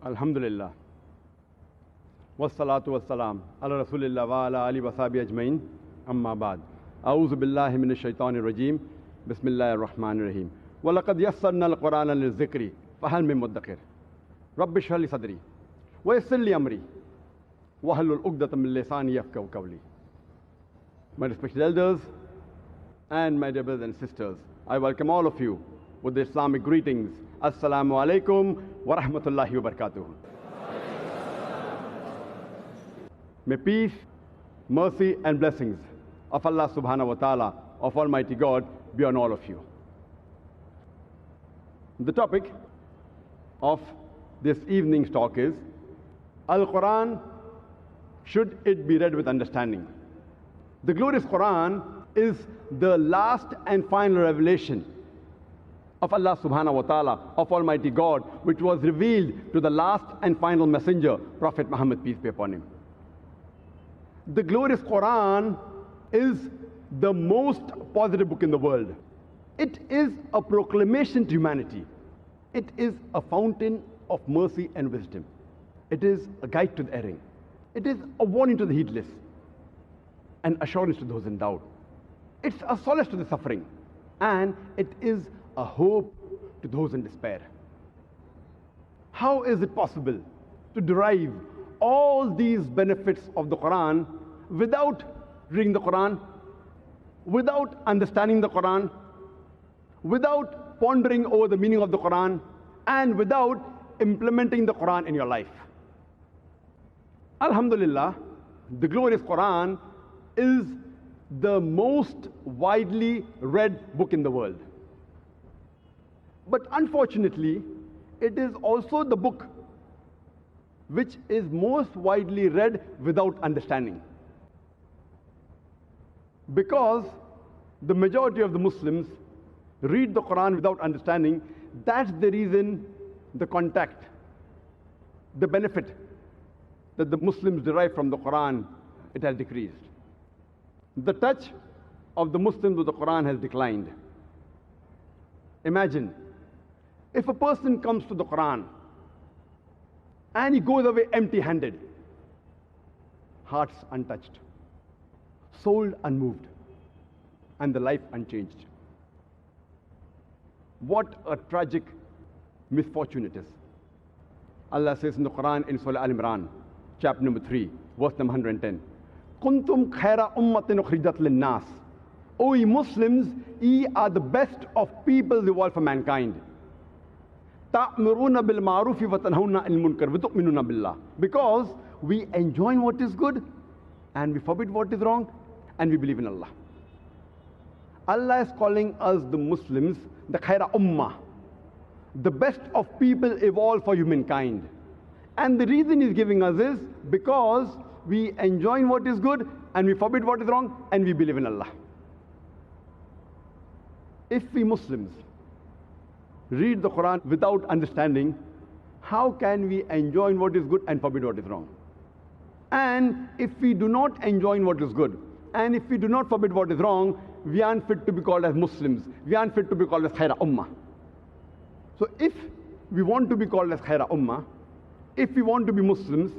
Alhamdulillah. Wassalatu wassalam. Ala Rasulillah wa ala ali wa sahbihi ajmain. Amma ba'd. A'udhu billahi minash shaitanir rajim. Bismillahir rahmanir rahim. Wa laqad yassarna al-Qur'ana lil-dhikri fahal min muddakir. Rabbi shrah li sadri wa yassir li amri wa hlul 'uqdatam min lisani yafqahu qawli. My respected elders and my dear brothers and sisters, I welcome all of you with the Islamic greetings. Assalamu alaikum wa rahmatullahi wa barakatuh. May peace, mercy and blessings of Allah subhanahu wa ta'ala, of Almighty God, be on all of you. The topic of this evening's talk is Al-Quran, should it be read with understanding? The glorious Quran is the last and final revelation of Allah subhanahu wa ta'ala, of Almighty God, which was revealed to the last and final messenger, Prophet Muhammad, peace be upon him. The glorious Quran is the most positive book in the world. It is a proclamation to humanity. It is a fountain of mercy and wisdom. It is a guide to the erring. It is a warning to the heedless, an assurance to those in doubt. It's a solace to the suffering, and it is a hope to those in despair. How is it possible to derive all these benefits of the Quran without reading the Quran, without understanding the Quran, without pondering over the meaning of the Quran, and without implementing the Quran in your life? Alhamdulillah, the glorious Quran is the most widely read book in the world. But unfortunately, it is also the book which is most widely read without understanding. Because the majority of the Muslims read the Quran without understanding, that's the reason the contact, the benefit that the Muslims derive from the Quran, it has decreased. The touch of the Muslims with the Quran has declined. Imagine, if a person comes to the Quran and he goes away empty-handed, hearts untouched, soul unmoved, and the life unchanged. What a tragic misfortune it is. Allah says in the Quran in Surah Al-Imran, chapter number 3, verse number 110, Kuntum khaira ummatin ukhrijat lin-nas. O ye Muslims, ye are the best of people evolved for mankind. Ta'muruna bil ma'rufi wa tanhauna 'anil munkar wa tu'minuna billah. Because we enjoin what is good and we forbid what is wrong and we believe in Allah. Allah is calling us the Muslims the khaira ummah, the best of people evolved for humankind. And the reason he's giving us is because we enjoin what is good and we forbid what is wrong and we believe in Allah. If we Muslims read the Quran without understanding, how can we enjoin what is good and forbid what is wrong? And if we do not enjoin what is good, and if we do not forbid what is wrong, we aren't fit to be called as Muslims. We aren't fit to be called as khaira ummah. So if we want to be called as khaira ummah, if we want to be Muslims,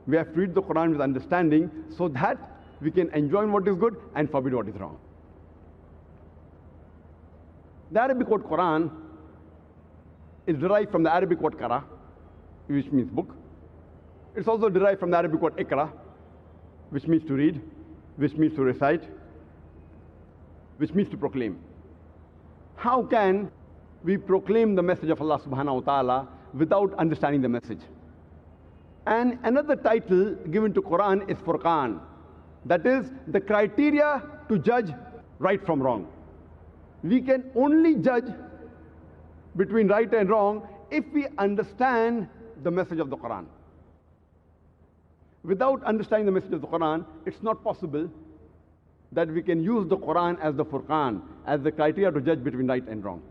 we have to read the Quran with understanding so that we can enjoin what is good and forbid what is wrong. The Arabic word Quran is derived from the Arabic word qara, which means book. It's also derived from the Arabic word ikra, which means to read, which means to recite, which means to proclaim. How can we proclaim the message of Allah subhanahu wa ta'ala without understanding the message? And another title given to Quran is Furqan. That is the criteria to judge right from wrong. We can only judge between right and wrong if we understand the message of the Quran. Without understanding the message of the Quran, it's not possible that we can use the Quran as the Furqan, as the criteria to judge between right and wrong.